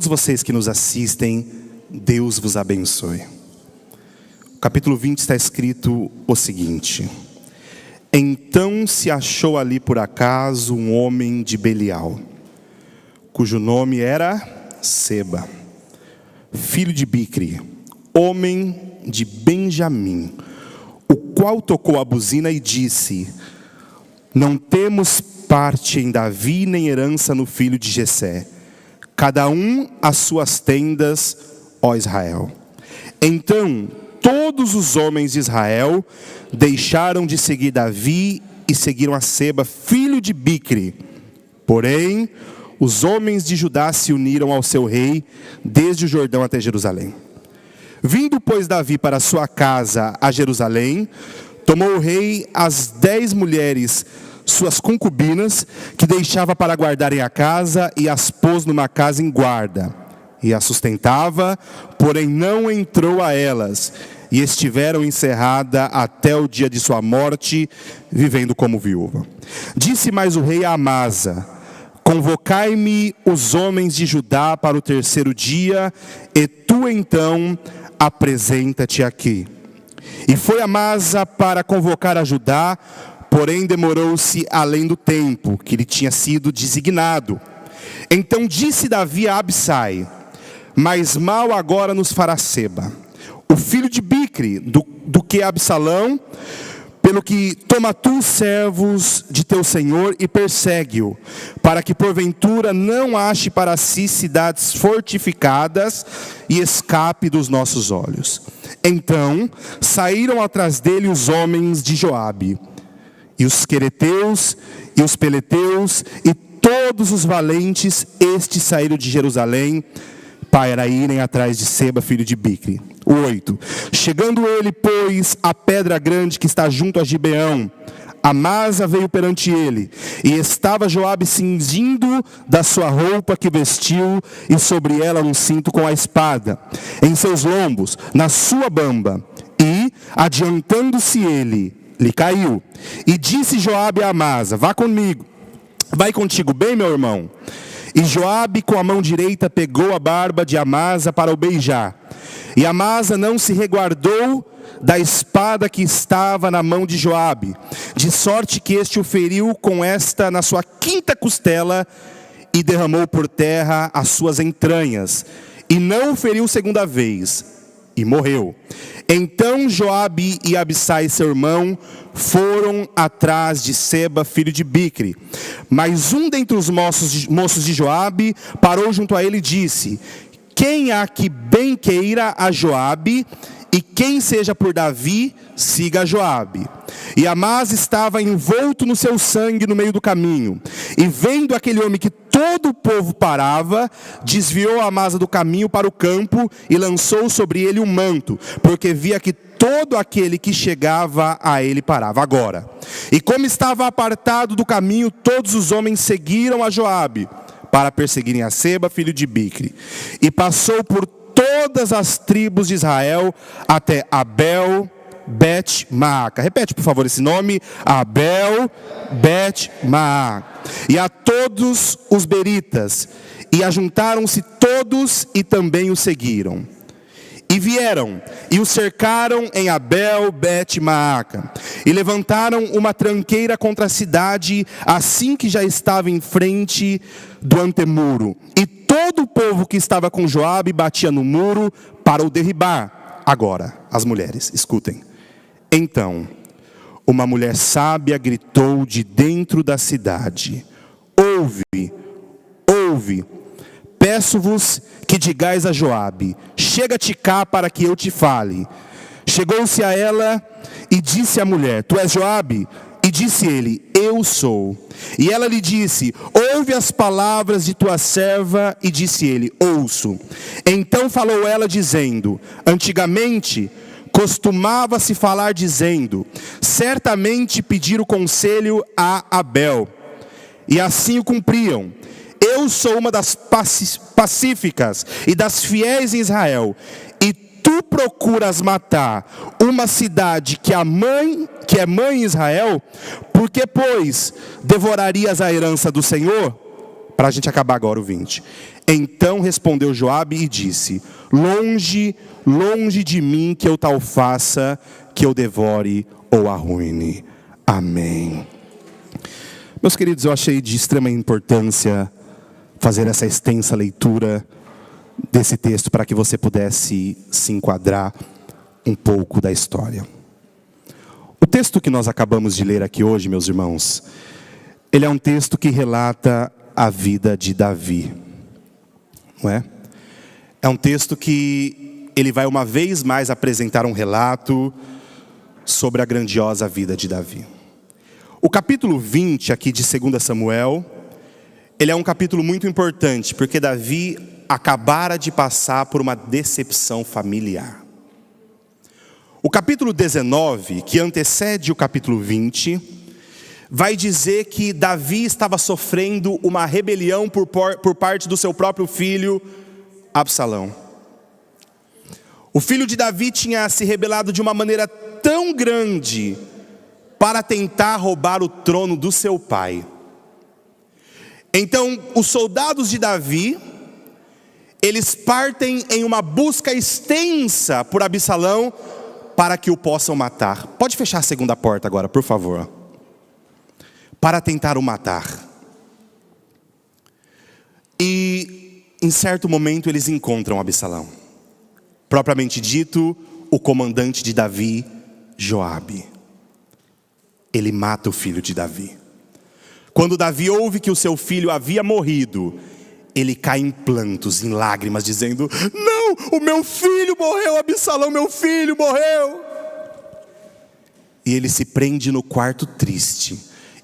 todos vocês que nos assistem, Deus vos abençoe. O capítulo 20 está escrito o seguinte: Então se achou ali por acaso um homem de Belial, cujo nome era Seba, filho de Bicri, homem de Benjamim, o qual tocou a buzina e disse: Não temos parte em Davi, nem herança no filho de Jessé. Cada um as suas tendas, ó Israel. Então todos os homens de Israel deixaram de seguir Davi e seguiram a Seba, filho de Bicri. Porém, os homens de Judá se uniram ao seu rei, desde o Jordão até Jerusalém. Vindo, pois, Davi para sua casa a Jerusalém, tomou o rei as 10 mulheres, suas concubinas, que deixava para guardarem a casa, e as pôs numa casa em guarda, e as sustentava, porém não entrou a elas, e estiveram encerradas até o dia de sua morte, vivendo como viúva. Disse mais o rei a Amasa: Convocai-me os homens de Judá para o terceiro dia, e tu então apresenta-te aqui. E foi Amasa para convocar a Judá, porém demorou-se além do tempo que lhe tinha sido designado. Então disse Davi a Abissai: Mais mal agora nos fará Seba, o filho de Bicri, do que Absalão, pelo que toma tu os servos de teu senhor e persegue-o, para que porventura não ache para si cidades fortificadas e escape dos nossos olhos. Então saíram atrás dele os homens de Joabe, e os quereteus, e os peleteus, e todos os valentes, estes saíram de Jerusalém, para irem atrás de Seba, filho de Bicri. 8. Chegando ele, pois, à pedra grande que está junto a Gibeão, Amasa veio perante ele, e estava Joabe cingindo da sua roupa que vestiu, e sobre ela um cinto com a espada, em seus lombos, na sua bamba, e, adiantando-se ele, lhe caiu. E disse Joabe a Amasa: Vai contigo bem, meu irmão? E Joabe com a mão direita pegou a barba de Amasa para o beijar. E Amasa não se reguardou da espada que estava na mão de Joabe, de sorte que este o feriu com esta na sua quinta costela, e derramou por terra as suas entranhas, e não o feriu segunda vez, e morreu. Então Joabe e Abissai, seu irmão, foram atrás de Seba, filho de Bicri. Mas um dentre os moços de Joabe parou junto a ele e disse: Quem há que bem queira a Joabe, e quem seja por Davi, siga a Joabe. E Amasa estava envolto no seu sangue no meio do caminho. E vendo aquele homem que todo o povo parava, desviou Amasa do caminho para o campo e lançou sobre ele um manto, porque via que todo aquele que chegava a ele parava. Agora, e como estava apartado do caminho, todos os homens seguiram a Joabe para perseguirem a Seba, filho de Bicri. E passou por todas as tribos de Israel até Abel Bet-Maaca. Repete, por favor, esse nome: Abel Bet-Maaca. E a todos os beritas, e ajuntaram-se todos e também o seguiram. E vieram e o cercaram em Abel Bet-Maaca, e levantaram uma tranqueira contra a cidade, assim que já estava em frente do antemuro. E todo o povo que estava com Joabe batia no muro para o derribar. Agora, as mulheres, escutem. Então, uma mulher sábia gritou de dentro da cidade: Ouve, ouve, peço-vos que digais a Joabe: Chega-te cá para que eu te fale. Chegou-se a ela e disse à mulher: Tu és Joabe? E disse ele: Eu sou. E ela lhe disse: Ouve as palavras de tua serva. E disse ele: Ouço. Então falou ela dizendo: Antigamente costumava-se falar dizendo: Certamente pediram conselho a Abel, e assim o cumpriam. Eu sou uma das pacíficas e das fiéis em Israel, e tu procuras matar uma cidade que é mãe em Israel, porque, pois, devorarias a herança do Senhor? Para a gente acabar agora o 20. Então respondeu Joabe e disse: longe, longe de mim que eu tal faça, que eu devore ou arruine. Amém. Meus queridos, eu achei de extrema importância fazer essa extensa leitura desse texto para que você pudesse se enquadrar um pouco da história. O texto que nós acabamos de ler aqui hoje, meus irmãos, ele é um texto que relata a vida de Davi, não é? É um texto que ele vai uma vez mais apresentar um relato sobre a grandiosa vida de Davi. O capítulo 20 aqui de 2 Samuel, ele é um capítulo muito importante, porque Davi acabara de passar por uma decepção familiar. O capítulo 19, que antecede o capítulo 20, vai dizer que Davi estava sofrendo uma rebelião por parte do seu próprio filho, Absalão. O filho de Davi tinha se rebelado de uma maneira tão grande para tentar roubar o trono do seu pai. Então, os soldados de Davi, eles partem em uma busca extensa por Absalão para que o possam matar. Pode fechar a segunda porta agora, por favor. Para tentar o matar. E em certo momento eles encontram Absalão. Propriamente dito, o comandante de Davi, Joabe. Ele mata o filho de Davi. Quando Davi ouve que o seu filho havia morrido, ele cai em plantos, em lágrimas, dizendo: não, o meu filho morreu, Absalão, meu filho morreu. E ele se prende no quarto triste.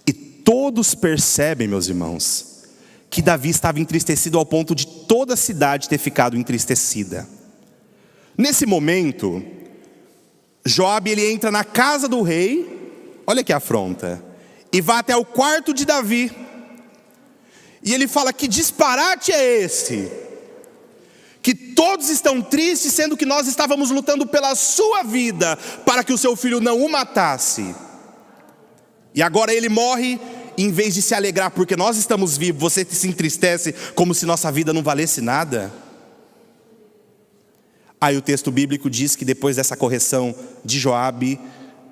E todos percebem, meus irmãos, que Davi estava entristecido ao ponto de toda a cidade ter ficado entristecida. Nesse momento, Joabe, ele entra na casa do rei, olha que afronta, e vai até o quarto de Davi. E ele fala: que disparate é esse? Que todos estão tristes, sendo que nós estávamos lutando pela sua vida, para que o seu filho não o matasse. E agora ele morre, em vez de se alegrar porque nós estamos vivos, você se entristece como se nossa vida não valesse nada. Aí o texto bíblico diz que depois dessa correção de Joabe,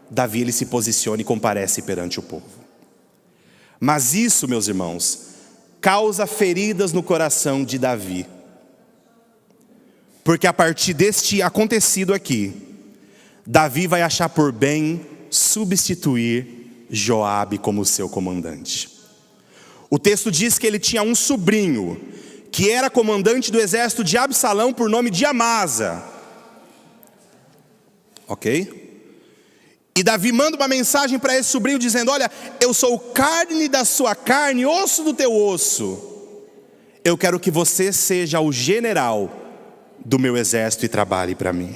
Davi ele se posiciona e comparece perante o povo. Mas isso, meus irmãos, causa feridas no coração de Davi. Porque a partir deste acontecido aqui, Davi vai achar por bem substituir Joabe como seu comandante. O texto diz que ele tinha um sobrinho, que era comandante do exército de Absalão, por nome de Amasa. Ok? E Davi manda uma mensagem para esse sobrinho dizendo: olha, eu sou carne da sua carne, osso do teu osso. Eu quero que você seja o general do meu exército e trabalhe para mim.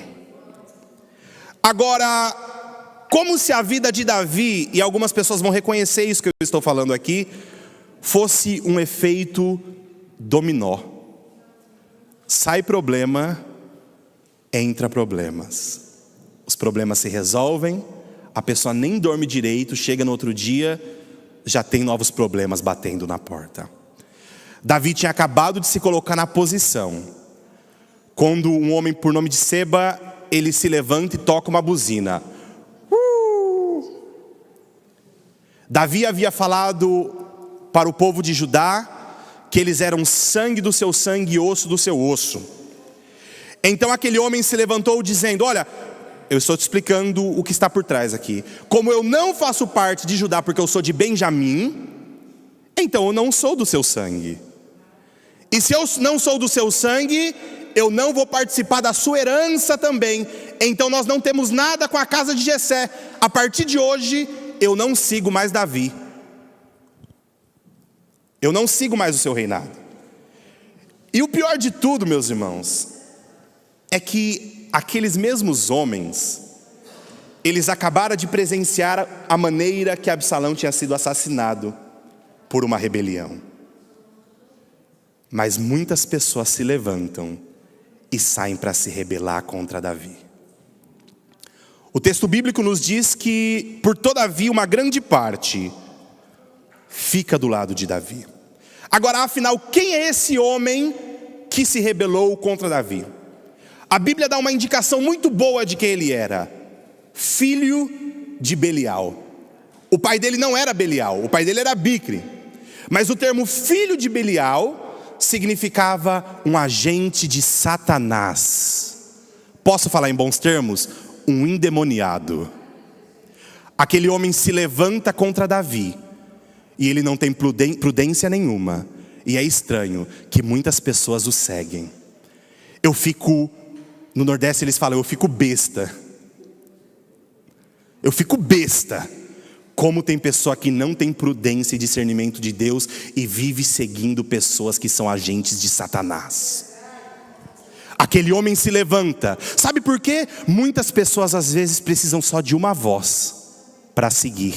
Agora, como se a vida de Davi, e algumas pessoas vão reconhecer isso que eu estou falando aqui, fosse um efeito dominó. Sai problema, entra problemas. Os problemas se resolvem, a pessoa nem dorme direito, chega no outro dia, já tem novos problemas batendo na porta. Davi tinha acabado de se colocar na posição, quando um homem por nome de Seba, ele se levanta e toca uma buzina. Davi havia falado para o povo de Judá que eles eram sangue do seu sangue e osso do seu osso. Então aquele homem se levantou dizendo: olha, eu estou te explicando o que está por trás aqui. Como eu não faço parte de Judá porque eu sou de Benjamim, então eu não sou do seu sangue. E se eu não sou do seu sangue, eu não vou participar da sua herança também. Então nós não temos nada com a casa de Jessé. A partir de hoje, eu não sigo mais Davi. Eu não sigo mais o seu reinado. E o pior de tudo, meus irmãos, é que aqueles mesmos homens, eles acabaram de presenciar a maneira que Absalão tinha sido assassinado por uma rebelião. Mas muitas pessoas se levantam e saem para se rebelar contra Davi. O texto bíblico nos diz que, por todavia, uma grande parte fica do lado de Davi. Agora, afinal, quem é esse homem que se rebelou contra Davi? A Bíblia dá uma indicação muito boa de quem ele era: filho de Belial. O pai dele não era Belial, o pai dele era Bicre. Mas o termo filho de Belial significava um agente de Satanás. Posso falar em bons termos? Um endemoniado. Aquele homem se levanta contra Davi e ele não tem prudência nenhuma. E é estranho que muitas pessoas o seguem. No Nordeste eles falam, eu fico besta. Eu fico besta. Como tem pessoa que não tem prudência e discernimento de Deus e vive seguindo pessoas que são agentes de Satanás. Aquele homem se levanta. Sabe por quê? Muitas pessoas às vezes precisam só de uma voz para seguir.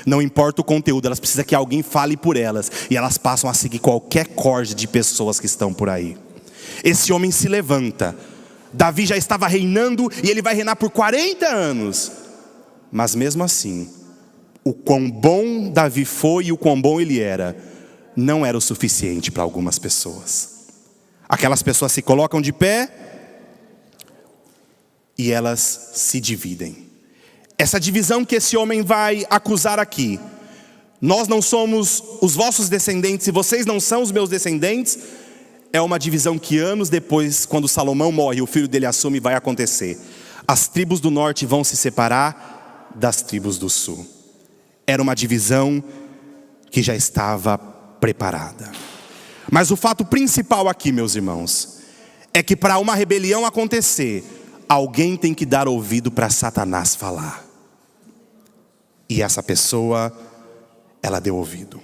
Não importa o conteúdo, elas precisam que alguém fale por elas. E elas passam a seguir qualquer corda de pessoas que estão por aí. Esse homem se levanta. Davi já estava reinando e ele vai reinar por 40 anos. Mas mesmo assim, o quão bom Davi foi e o quão bom ele era, não era o suficiente para algumas pessoas. Aquelas pessoas se colocam de pé e elas se dividem. Essa divisão que esse homem vai acusar aqui: nós não somos os vossos descendentes e vocês não são os meus descendentes, é uma divisão que anos depois, quando Salomão morre, o filho dele assume, vai acontecer. As tribos do norte vão se separar das tribos do sul. Era uma divisão que já estava preparada. Mas o fato principal aqui, meus irmãos, é que para uma rebelião acontecer, alguém tem que dar ouvido para Satanás falar. E essa pessoa, ela deu ouvido.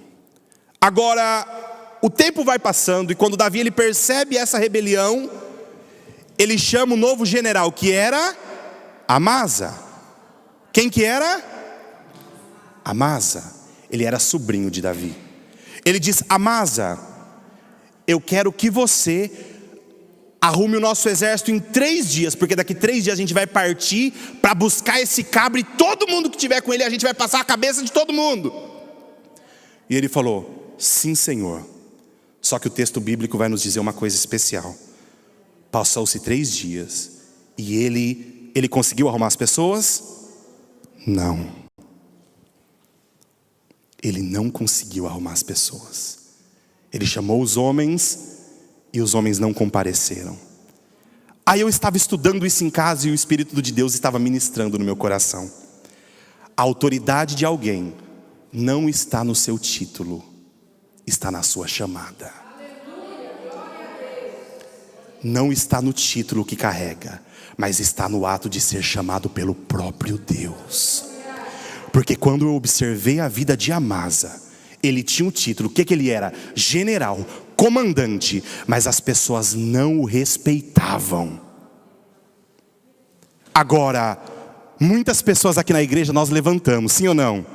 Agora, o tempo vai passando e quando Davi ele percebe essa rebelião, ele chama o novo general, que era Amasa. Quem que era? Amasa. Ele era sobrinho de Davi. Ele diz: Amasa, eu quero que você arrume o nosso exército em 3 dias, porque daqui 3 dias a gente vai partir para buscar esse cabra, e todo mundo que tiver com ele, a gente vai passar a cabeça de todo mundo. E ele falou: sim, Senhor. Só que o texto bíblico vai nos dizer uma coisa especial. Passou-se 3 dias e ele conseguiu arrumar as pessoas? Não. Ele não conseguiu arrumar as pessoas. Ele chamou os homens e os homens não compareceram. Aí eu estava estudando isso em casa e o Espírito de Deus estava ministrando no meu coração. A autoridade de alguém não está no seu título, está na sua chamada. Não está no título que carrega, mas está no ato de ser chamado pelo próprio Deus. Porque quando eu observei a vida de Amasa, ele tinha um título. O que ele era? General, comandante, mas as pessoas não o respeitavam. Agora, muitas pessoas aqui na igreja nós levantamos, sim ou não?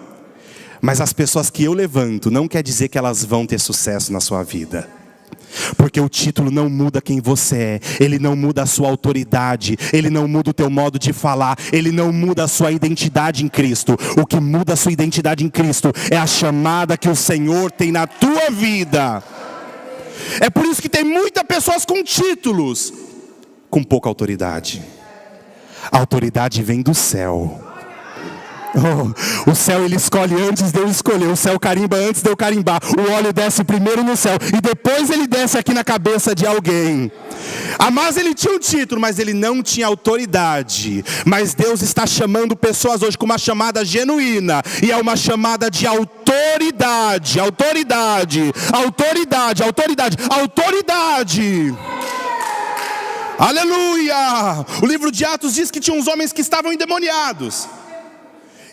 Mas as pessoas que eu levanto não quer dizer que elas vão ter sucesso na sua vida. Porque o título não muda quem você é. Ele não muda a sua autoridade. Ele não muda o teu modo de falar. Ele não muda a sua identidade em Cristo. O que muda a sua identidade em Cristo é a chamada que o Senhor tem na tua vida. É por isso que tem muitas pessoas com títulos, com pouca autoridade. A autoridade vem do céu. O céu ele escolhe antes de eu escolher. O céu carimba antes de eu carimbar. O óleo desce primeiro no céu e depois ele desce aqui na cabeça de alguém. Amasa ele tinha um título, mas ele não tinha autoridade. Mas Deus está chamando pessoas hoje com uma chamada genuína. E é uma chamada de autoridade. Autoridade, autoridade, autoridade, autoridade. Aleluia! O livro de Atos diz que tinha uns homens que estavam endemoniados.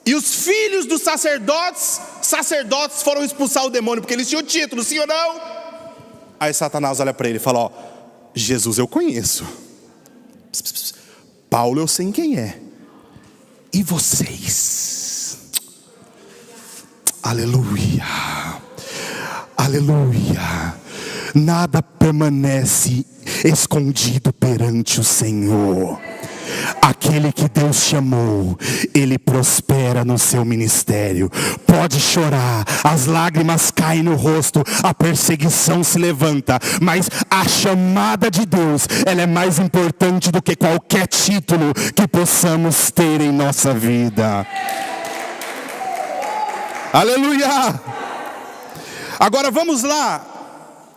E os filhos dos sacerdotes foram expulsar o demônio, porque eles tinham título, sim ou não? Aí Satanás olha para ele e fala: ó, Jesus eu conheço, Paulo eu sei quem é, e vocês? Aleluia, aleluia. Nada permanece escondido perante o Senhor. Aquele que Deus chamou, ele prospera no seu ministério. Pode chorar, as lágrimas caem no rosto, a perseguição se levanta, mas a chamada de Deus, ela é mais importante do que qualquer título que possamos ter em nossa vida. Aleluia! Agora vamos lá.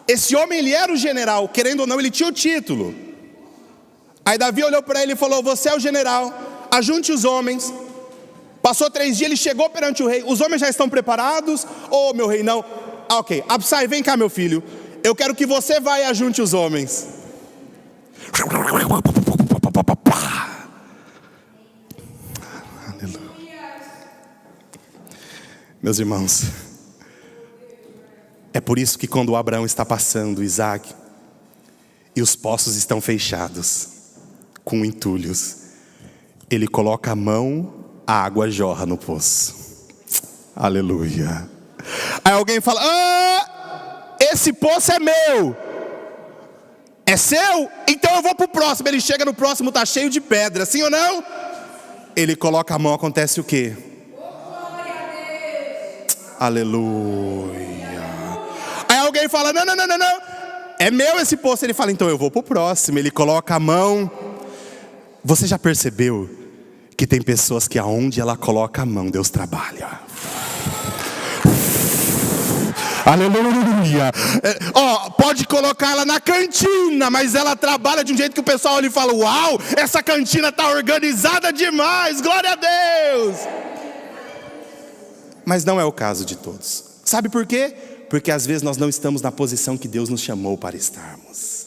Esse homem, ele era o general, querendo ou não, ele tinha o título. Aí Davi olhou para ele e falou: você é o general, ajunte os homens. Passou 3 dias, ele chegou perante o rei. Os homens já estão preparados? Oh, meu rei, não. Ok, Absai, vem cá, meu filho. Eu quero que você vá e ajunte os homens. Aleluia. Meus irmãos, é por isso que quando Abraão está passando, Isaac, e os poços estão fechados, com entulhos, ele coloca a mão, a água jorra no poço. Aleluia. Aí alguém fala: esse poço é meu. É seu? Então eu vou para o próximo. Ele chega no próximo, está cheio de pedra, sim ou não? Ele coloca a mão, acontece o quê? Aleluia. Aí alguém fala: não, é meu esse poço. Ele fala: então eu vou para o próximo. Ele coloca a mão. Você já percebeu que tem pessoas que aonde ela coloca a mão, Deus trabalha? Aleluia. Pode colocar ela na cantina, mas ela trabalha de um jeito que o pessoal olha e fala: uau, essa cantina está organizada demais, glória a Deus. Mas não é o caso de todos. Sabe por quê? Porque às vezes nós não estamos na posição que Deus nos chamou para estarmos.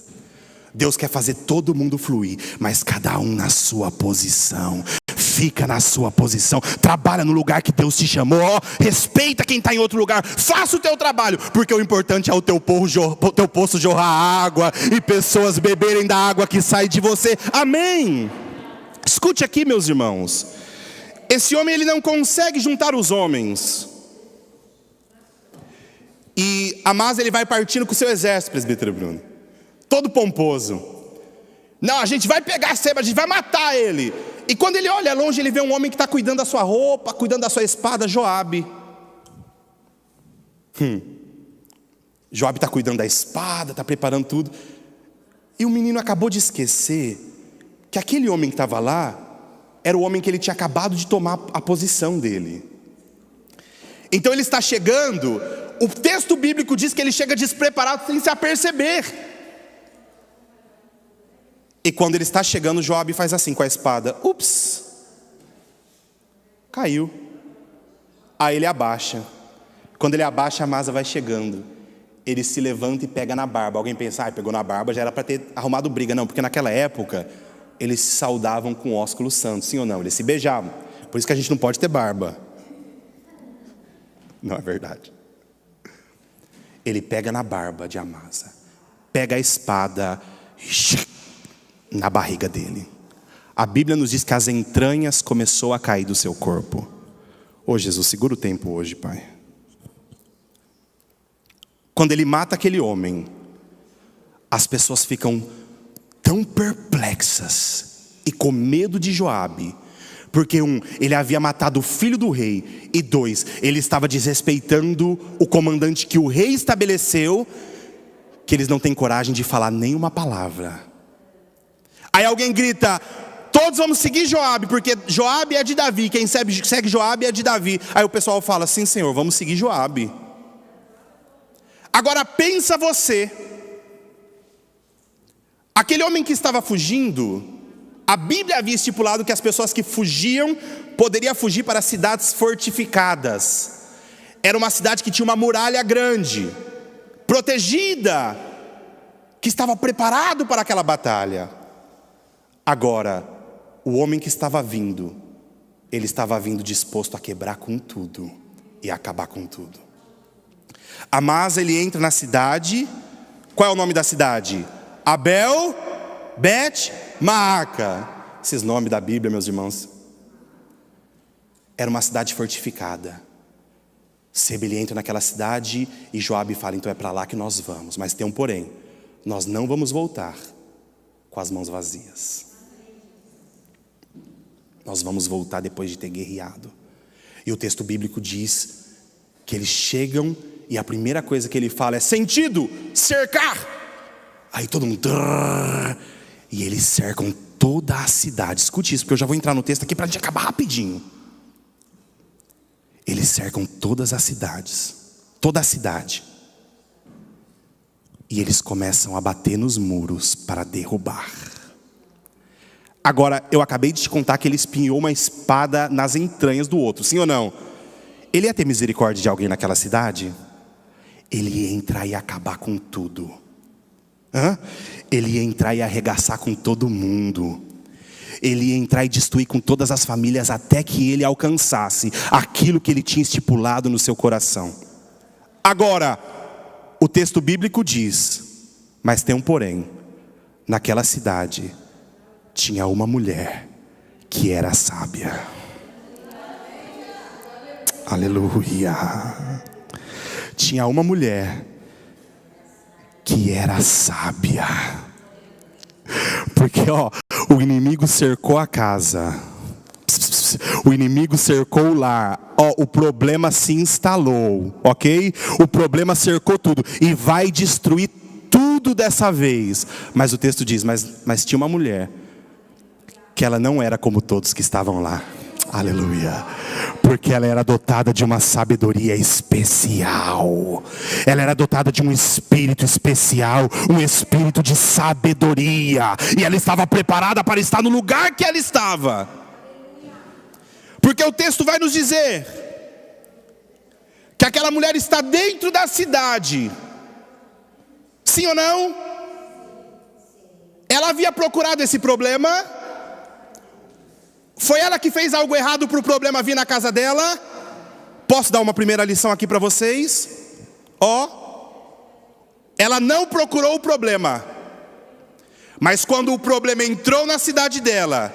Deus quer fazer todo mundo fluir, mas cada um na sua posição. Fica na sua posição, trabalha no lugar que Deus te chamou. Respeita quem está em outro lugar, faça o teu trabalho, porque o importante é o teu poço jorrar água e pessoas beberem da água que sai de você. Amém. Escute aqui, meus irmãos. Esse homem, ele não consegue juntar os homens. E Amasa, ele vai partindo com o seu exército, presbítero Bruno, todo pomposo. Não, a gente vai pegar Seba, a gente vai matar ele. E quando ele olha longe, ele vê um homem que está cuidando da sua roupa, cuidando da sua espada, Joabe. Joabe está cuidando da espada, está preparando tudo. E o menino acabou de esquecer que aquele homem que estava lá era o homem que ele tinha acabado de tomar a posição dele. Então ele está chegando, o texto bíblico diz que ele chega despreparado sem se aperceber. E quando ele está chegando, Joabe faz assim com a espada. Ups! Caiu. Aí ele abaixa. Quando ele abaixa, Amasa vai chegando. Ele se levanta e pega na barba. Alguém pensa: pegou na barba, já era para ter arrumado briga. Não, porque naquela época eles se saudavam com ósculo santo, sim ou não? Eles se beijavam. Por isso que a gente não pode ter barba. Não é verdade. Ele pega na barba de Amasa, pega a espada na barriga dele. A Bíblia nos diz que as entranhas começou a cair do seu corpo. Ô Jesus, segura o tempo hoje, Pai. Quando ele mata aquele homem, as pessoas ficam tão perplexas e com medo de Joabe, porque ele havia matado o filho do rei, e 2, ele estava desrespeitando o comandante que o rei estabeleceu, que eles não têm coragem de falar nenhuma palavra. Aí alguém grita: todos vamos seguir Joabe, porque Joabe é de Davi, quem segue Joabe é de Davi. Aí o pessoal fala: sim, Senhor, vamos seguir Joabe. Agora pensa você, aquele homem que estava fugindo, a Bíblia havia estipulado que as pessoas que fugiam poderiam fugir para cidades fortificadas. Era uma cidade que tinha uma muralha grande, protegida, que estava preparado para aquela batalha. Agora, o homem que estava vindo, ele estava vindo disposto a quebrar com tudo e acabar com tudo. Amasa, ele entra na cidade. Qual é o nome da cidade? Abel Bet Maaca. Esses nomes da Bíblia, meus irmãos. Era uma cidade fortificada. Seba, ele entra naquela cidade e Joabe fala: então é para lá que nós vamos. Mas tem um porém: nós não vamos voltar com as mãos vazias. nós vamos voltar depois de ter guerreado. E o texto bíblico diz que eles chegam e a primeira coisa que ele fala é: sentido, cercar. Aí todo mundo... E eles cercam toda a cidade. Escute isso, porque eu já vou entrar no texto aqui para a gente acabar rapidinho. Eles cercam todas as cidades, toda a cidade. E eles começam a bater nos muros para derrubar. Agora, eu acabei de te contar que ele espinhou uma espada nas entranhas do outro, sim ou não? Ele ia ter misericórdia de alguém naquela cidade? Ele ia entrar e acabar com tudo. Ele ia entrar e arregaçar com todo mundo. Ele ia entrar e destruir com todas as famílias até que ele alcançasse aquilo que ele tinha estipulado no seu coração. Agora, o texto bíblico diz, mas tem um porém: naquela cidade tinha uma mulher que era sábia. Aleluia. Tinha uma mulher que era sábia. Porque o inimigo cercou a casa, o inimigo cercou o lar, o problema se instalou, ok? O problema cercou tudo e vai destruir tudo dessa vez. Mas o texto diz, mas tinha uma mulher que ela não era como todos que estavam lá. Aleluia. Porque ela era dotada de uma sabedoria especial. Ela era dotada de um espírito especial, um espírito de sabedoria. E ela estava preparada para estar no lugar que ela estava. Porque o texto vai nos dizer que aquela mulher está dentro da cidade. Sim ou não? Ela havia procurado esse problema. Foi ela que fez algo errado para o problema vir na casa dela? Posso dar uma primeira lição aqui para vocês? Ela não procurou o problema. Mas quando o problema entrou na cidade dela,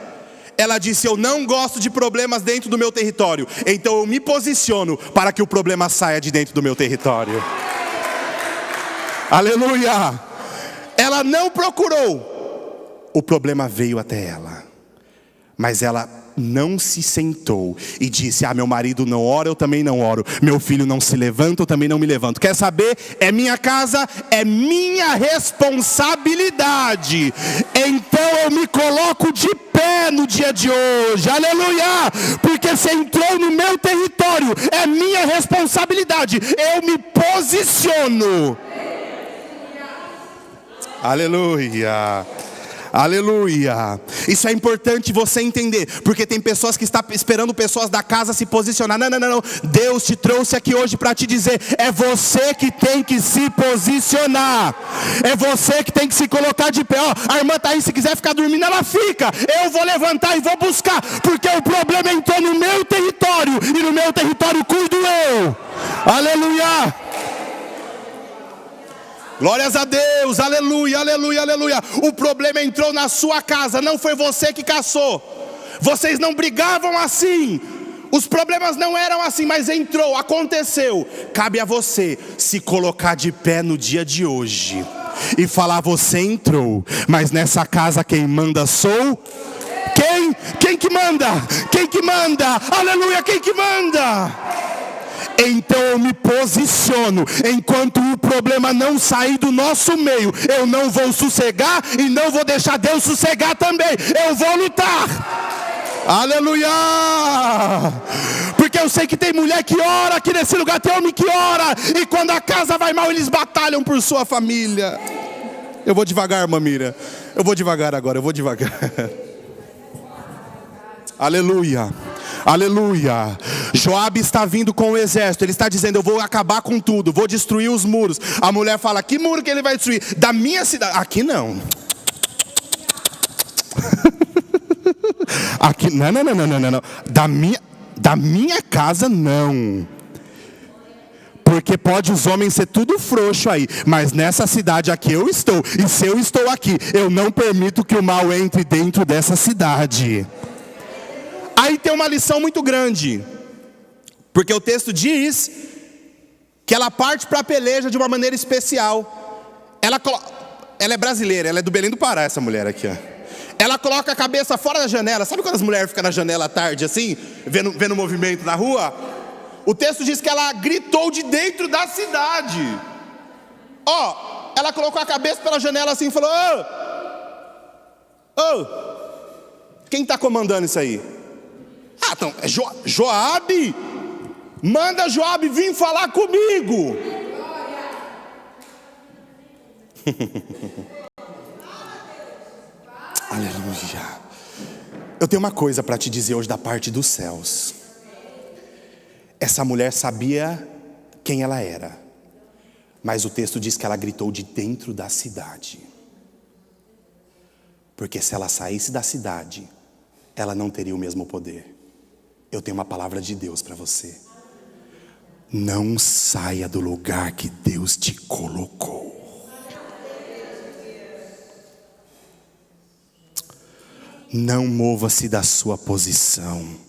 ela disse: eu não gosto de problemas dentro do meu território. Então eu me posiciono para que o problema saia de dentro do meu território. Aleluia! Ela não procurou. O problema veio até ela. Mas ela não se sentou e disse: meu marido não ora, eu também não oro. Meu filho não se levanta, eu também não me levanto. Quer saber? É minha casa, é minha responsabilidade. Então eu me coloco de pé no dia de hoje. Aleluia! Porque se entrou no meu território, é minha responsabilidade. Eu me posiciono. Aleluia! Aleluia. Isso é importante você entender, porque tem pessoas que estão esperando pessoas da casa se posicionar. Não. Deus te trouxe aqui hoje para te dizer: é você que tem que se posicionar. É você que tem que se colocar de pé. A irmã tá aí, se quiser ficar dormindo, ela fica. Eu vou levantar e vou buscar, porque o problema entrou no meu território, e no meu território cuido eu. Aleluia. Glórias a Deus, aleluia, aleluia, aleluia. O problema entrou na sua casa, não foi você que caçou. Vocês não brigavam assim. Os problemas não eram assim, mas entrou, aconteceu. Cabe a você se colocar de pé no dia de hoje e falar: você entrou, mas nessa casa quem manda sou... Quem? Quem que manda? Quem que manda? Aleluia, quem que manda? Então eu me posiciono. Enquanto o problema não sair do nosso meio, eu não vou sossegar e não vou deixar Deus sossegar também. Eu vou lutar. Aleluia! Porque eu sei que tem mulher que ora aqui nesse lugar, tem homem que ora, e quando a casa vai mal, eles batalham por sua família. Eu vou devagar, irmã Mira. Eu vou devagar agora, eu vou devagar. Aleluia. Aleluia. Joabe está vindo com o exército. Ele está dizendo: eu vou acabar com tudo, vou destruir os muros. A mulher fala: que muro que ele vai destruir? Da minha cidade. Aqui não. Aqui não. Da minha casa não. Porque pode os homens ser tudo frouxo aí, mas nessa cidade aqui eu estou. E se eu estou aqui, eu não permito que o mal entre dentro dessa cidade. Aí tem uma lição muito grande, porque o texto diz que ela parte para a peleja de uma maneira especial. Ela é brasileira, ela é do Belém do Pará, essa mulher aqui. ela coloca a cabeça fora da janela. Sabe quando as mulheres ficam na janela à tarde assim, vendo o movimento na rua? O texto diz que ela gritou de dentro da cidade. Ela colocou a cabeça pela janela assim e falou: quem está comandando isso aí? Então, é Joabe. Manda Joabe vir falar comigo. Aleluia. Eu tenho uma coisa para te dizer hoje da parte dos céus. Essa mulher sabia quem ela era, mas o texto diz que ela gritou de dentro da cidade. Porque se ela saísse da cidade, ela não teria o mesmo poder. Eu tenho uma palavra de Deus para você. Não saia do lugar que Deus te colocou. Não mova-se da sua posição.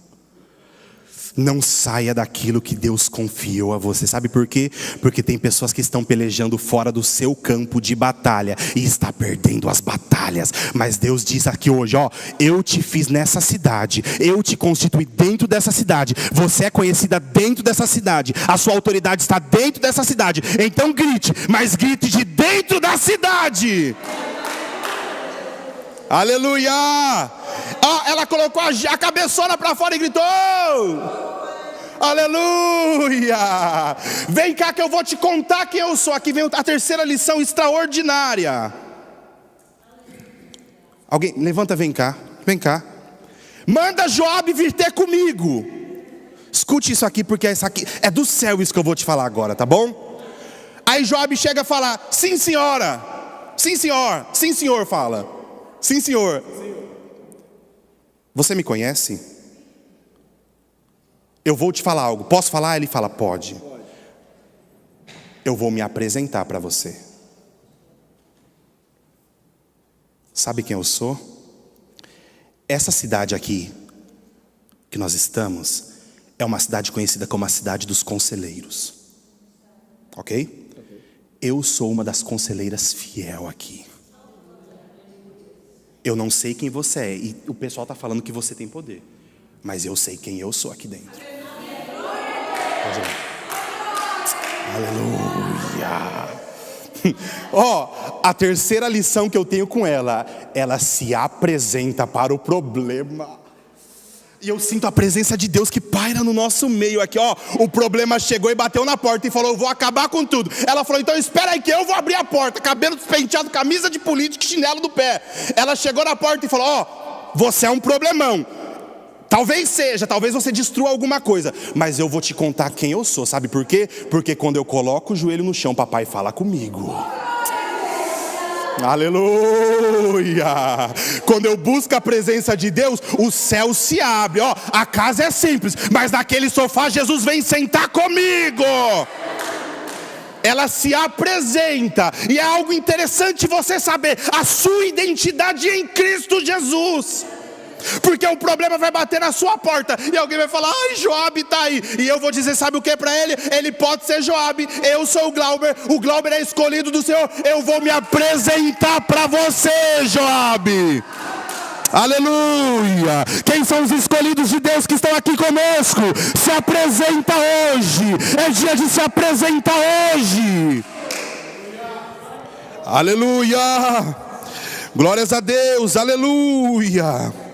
Não saia daquilo que Deus confiou a você. Sabe por quê? Porque tem pessoas que estão pelejando fora do seu campo de batalha e está perdendo as batalhas. Mas Deus diz aqui hoje, eu te fiz nessa cidade, eu te constituí dentro dessa cidade. Você é conhecida dentro dessa cidade. A sua autoridade está dentro dessa cidade. Então grite, mas grite de dentro da cidade. Aleluia! Ela colocou a cabeçona para fora e gritou: aleluia! Vem cá que eu vou te contar quem eu sou. Aqui vem a terceira lição extraordinária. Alguém, levanta, vem cá. Manda Joabe vir ter comigo. Escute isso aqui, porque isso aqui é do céu, isso que eu vou te falar agora, tá bom? Aí Joabe chega a falar: sim senhora, sim senhor, sim senhor, fala. Sim senhor. Você me conhece? Eu vou te falar algo. Posso falar? Ele fala: pode. Eu vou me apresentar para você. Sabe quem eu sou? Essa cidade aqui que nós estamos é uma cidade conhecida como a cidade dos conselheiros. Ok? Eu sou uma das conselheiras fiel aqui. Eu não sei quem você é, e o pessoal está falando que você tem poder, mas eu sei quem eu sou aqui dentro. Pode ir. Aleluia. A terceira lição que eu tenho com ela se apresenta para o problema. E eu sinto a presença de Deus que paira no nosso meio aqui, O problema chegou e bateu na porta e falou: eu vou acabar com tudo. Ela falou: então espera aí que eu vou abrir a porta. Cabelo despenteado, camisa de político, chinelo do pé. Ela chegou na porta e falou: você é um problemão. Talvez você destrua alguma coisa, mas eu vou te contar quem eu sou. Sabe por quê? Porque quando eu coloco o joelho no chão, papai fala comigo. Aleluia! Quando eu busco a presença de Deus, o céu se abre. A casa é simples, mas naquele sofá Jesus vem sentar comigo. Ela se apresenta, e é algo interessante você saber a sua identidade em Cristo Jesus. Porque o problema vai bater na sua porta e alguém vai falar: ai, Joabe está aí. E eu vou dizer, sabe o que para ele? Ele pode ser Joabe, eu sou o Glauber é escolhido do Senhor. Eu vou me apresentar para você, Joabe. Aleluia. Quem são os escolhidos de Deus que estão aqui conosco? Se apresenta hoje. É dia de se apresentar hoje. Aleluia. Glórias a Deus. Aleluia.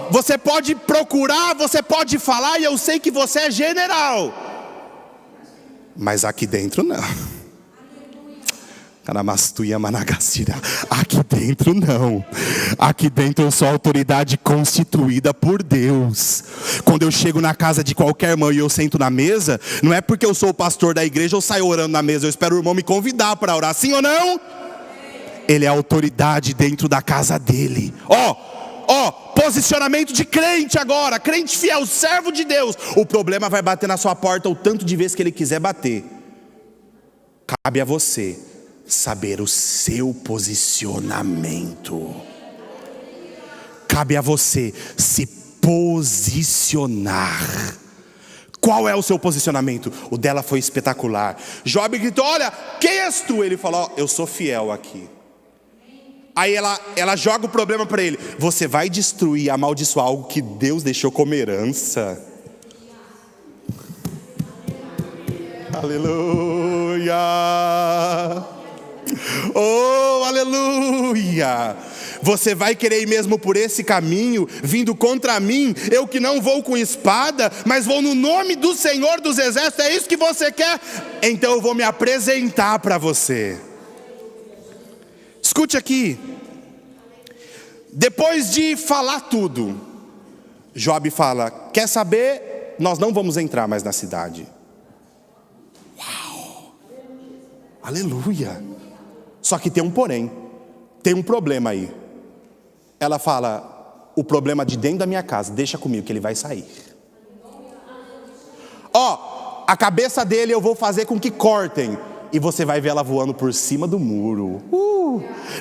Você pode procurar, você pode falar, e eu sei que você é general, mas aqui dentro não. Aqui dentro não. Aqui dentro eu sou autoridade constituída por Deus. Quando eu chego na casa de qualquer irmão e eu sento na mesa, não é porque eu sou o pastor da igreja, eu saio orando na mesa. Eu espero o irmão me convidar para orar, sim ou não? Ele é autoridade dentro da casa dele. Posicionamento de crente agora, crente fiel, servo de Deus. O problema vai bater na sua porta o tanto de vezes que ele quiser bater. Cabe a você saber o seu posicionamento. Cabe a você se posicionar. Qual é o seu posicionamento? O dela foi espetacular. Joabe gritou: olha, quem és tu? Ele falou: eu sou fiel aqui. Aí ela joga o problema para ele. Você vai destruir, amaldiçoar algo que Deus deixou como herança. Aleluia. Oh, aleluia. Você vai querer ir mesmo por esse caminho, vindo contra mim, eu que não vou com espada, mas vou no nome do Senhor dos Exércitos, é isso que você quer? Então eu vou me apresentar para você. Escute aqui. Depois de falar tudo, Joabe fala: quer saber? Nós não vamos entrar mais na cidade. Uau! Aleluia! Só que tem um porém, tem um problema aí. Ela fala: o problema de dentro da minha casa, deixa comigo que ele vai sair. Ó, a cabeça dele eu vou fazer com que cortem, e você vai ver ela voando por cima do muro.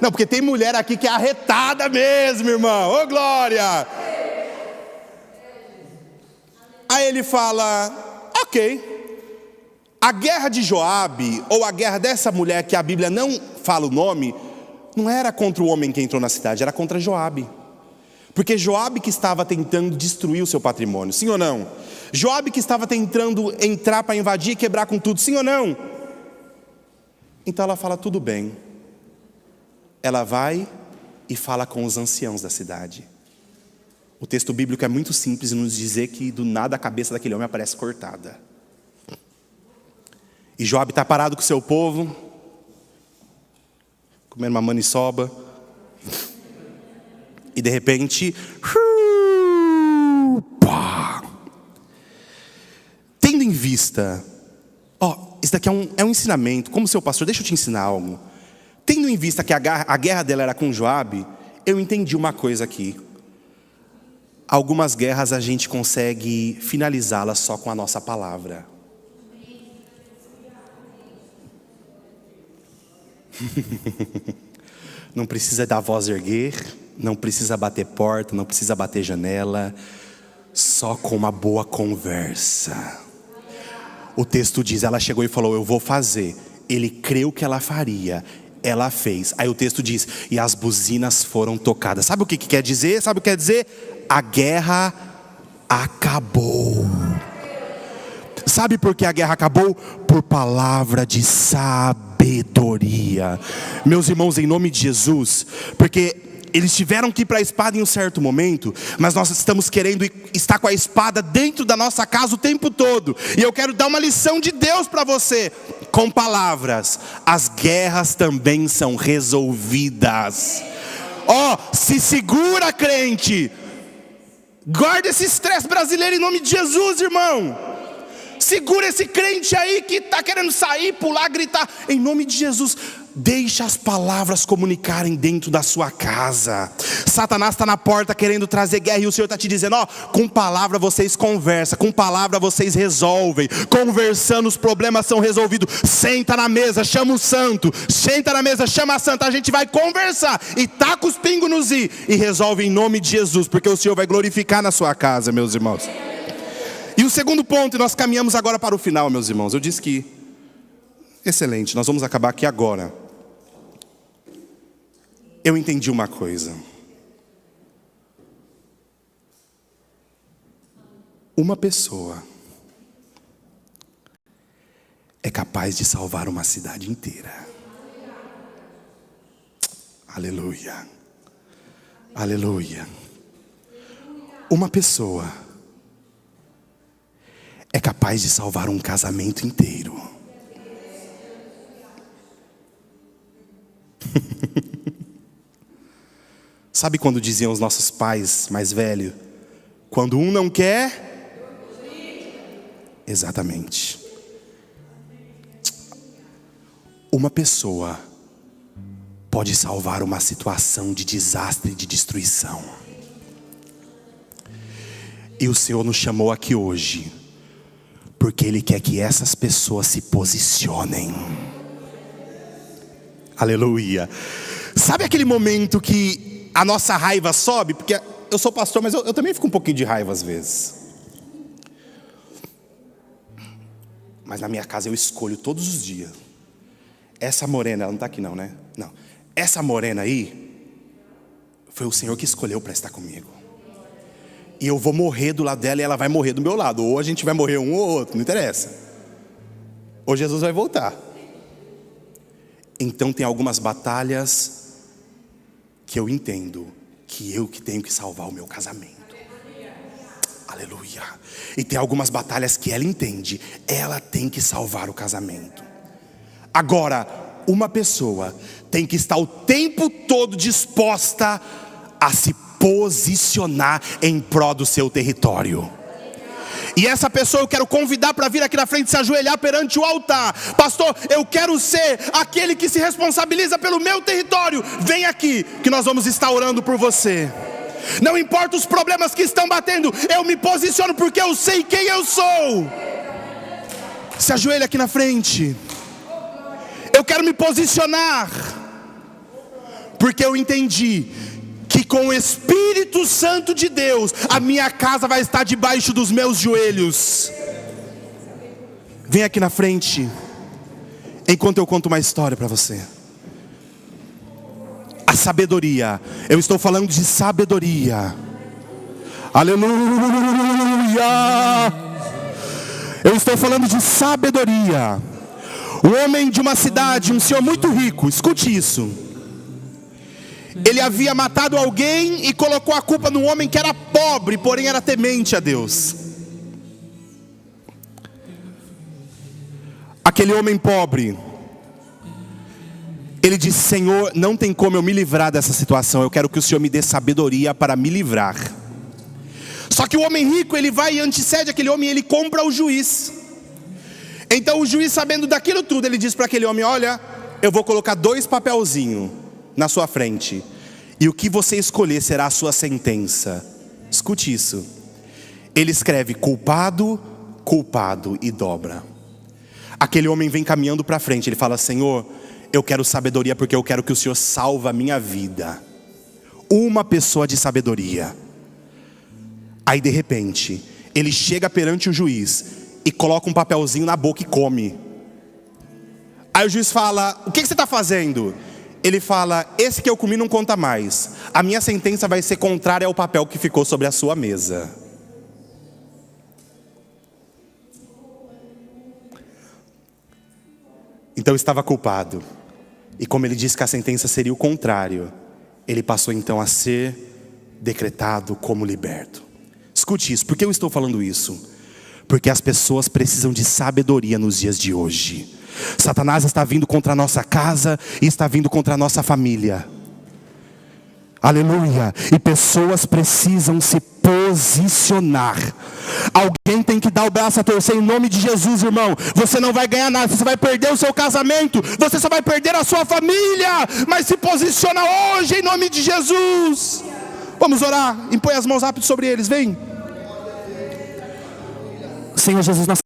Não, porque tem mulher aqui que é arretada mesmo, irmão. Ô, glória! Aí ele fala: ok. A guerra de Joabe, ou a guerra dessa mulher que a Bíblia não fala o nome, não era contra o homem que entrou na cidade, era contra Joabe. Porque Joabe que estava tentando destruir o seu patrimônio, sim ou não? Joabe que estava tentando entrar para invadir e quebrar com tudo, sim ou não? Então ela fala: tudo bem. Ela vai e fala com os anciãos da cidade. O texto bíblico é muito simples em nos dizer que do nada a cabeça daquele homem aparece cortada. E Joabe está parado com o seu povo, comendo uma maniçoba. E de repente, tendo em vista, isso daqui é um ensinamento. Como seu pastor, deixa eu te ensinar algo. Tendo em vista que a guerra dela era com Joabe, eu entendi uma coisa aqui. Algumas guerras a gente consegue finalizá-las só com a nossa palavra. Não precisa dar voz erguer, não precisa bater porta, não precisa bater janela, só com uma boa conversa. O texto diz: ela chegou e falou: eu vou fazer. Ele creu que ela faria, ela fez. Aí o texto diz: e as buzinas foram tocadas. Sabe o que quer dizer? Sabe o que quer dizer? A guerra acabou. Sabe por que a guerra acabou? Por palavra de sabedoria. Meus irmãos, em nome de Jesus, porque eles tiveram que ir para a espada em um certo momento, mas nós estamos querendo estar com a espada dentro da nossa casa o tempo todo. E eu quero dar uma lição de Deus para você. Com palavras, as guerras também são resolvidas. Se segura, crente. Guarda esse estresse brasileiro em nome de Jesus, irmão. Segura esse crente aí que está querendo sair, pular, gritar. Em nome de Jesus, deixa as palavras comunicarem dentro da sua casa. Satanás está na porta querendo trazer guerra, e o Senhor está te dizendo: com palavra vocês conversam, com palavra vocês resolvem. Conversando os problemas são resolvidos. Senta na mesa, chama o santo. Senta na mesa, chama a santa. A gente vai conversar e taca os pingos nos i e resolve em nome de Jesus, porque o Senhor vai glorificar na sua casa, meus irmãos. E o segundo ponto, e nós caminhamos agora para o final, meus irmãos. Eu disse que, excelente, nós vamos acabar aqui agora. Eu entendi uma coisa. Uma pessoa é capaz de salvar uma cidade inteira. Aleluia. Aleluia. Uma pessoa é capaz de salvar um casamento inteiro. Sabe quando diziam os nossos pais mais velhos? Quando um não quer... Exatamente. Uma pessoa pode salvar uma situação de desastre e de destruição. E o Senhor nos chamou aqui hoje porque Ele quer que essas pessoas se posicionem. Aleluia. Sabe aquele momento que a nossa raiva sobe? Porque eu sou pastor, mas eu também fico um pouquinho de raiva às vezes. Mas na minha casa eu escolho todos os dias. Essa morena, ela não está aqui não, né? Não. Essa morena aí, Foi o Senhor que escolheu para estar comigo. E eu vou morrer do lado dela e ela vai morrer do meu lado. Ou a gente vai morrer um ou outro, não interessa. Ou Jesus vai voltar. Então tem algumas batalhas que eu entendo que eu que tenho que salvar o meu casamento. Aleluia. E tem algumas batalhas que ela entende, ela tem que salvar o casamento. Agora, uma pessoa tem que estar o tempo todo disposta a se posicionar em prol do seu território. E essa pessoa eu quero convidar para vir aqui na frente, se ajoelhar perante o altar. Pastor, eu quero ser aquele que se responsabiliza pelo meu território. Vem aqui que nós vamos estar orando por você. Não importa os problemas que estão batendo, eu me posiciono porque eu sei quem eu sou. Se ajoelha aqui na frente. Eu quero me posicionar porque eu entendi que com o Espírito Santo de Deus, a minha casa vai estar debaixo dos meus joelhos. Vem aqui na frente, enquanto eu conto uma história para você. A sabedoria, eu estou falando de sabedoria. Aleluia! Eu estou falando de sabedoria. O homem de uma cidade, um senhor muito rico, escute isso. Ele havia matado alguém e colocou a culpa num homem que era pobre, porém era temente a Deus. Aquele homem pobre, ele disse: Senhor, não tem como eu me livrar dessa situação, eu quero que o Senhor me dê sabedoria para me livrar. Só que o homem rico, ele vai e antecede aquele homem e ele compra o juiz. Então o juiz, sabendo daquilo tudo, ele diz para aquele homem: olha, eu vou colocar 2 papelzinhos na sua frente, e o que você escolher será a sua sentença. Escute isso. Ele escreve culpado, culpado e dobra. Aquele homem vem caminhando para frente, ele fala: Senhor, eu quero sabedoria porque eu quero que o Senhor salve a minha vida. Uma pessoa de sabedoria. Aí de repente, ele chega perante o juiz e coloca um papelzinho na boca e come. Aí o juiz fala: o que você está fazendo? Ele fala: esse que eu comi não conta mais. A minha sentença vai ser contrária ao papel que ficou sobre a sua mesa. Então estava culpado. E como ele disse que a sentença seria o contrário, ele passou então a ser decretado como liberto. Escute isso. Por que eu estou falando isso? Porque as pessoas precisam de sabedoria nos dias de hoje. Satanás está vindo contra a nossa casa e está vindo contra a nossa família. Aleluia. E pessoas precisam se posicionar. Alguém tem que dar o braço a torcer em nome de Jesus, irmão. Você não vai ganhar nada, você vai perder o seu casamento, você só vai perder a sua família. Mas se posiciona hoje em nome de Jesus. Vamos orar. Impõe as mãos rápido sobre eles, vem. Senhor Jesus, nós...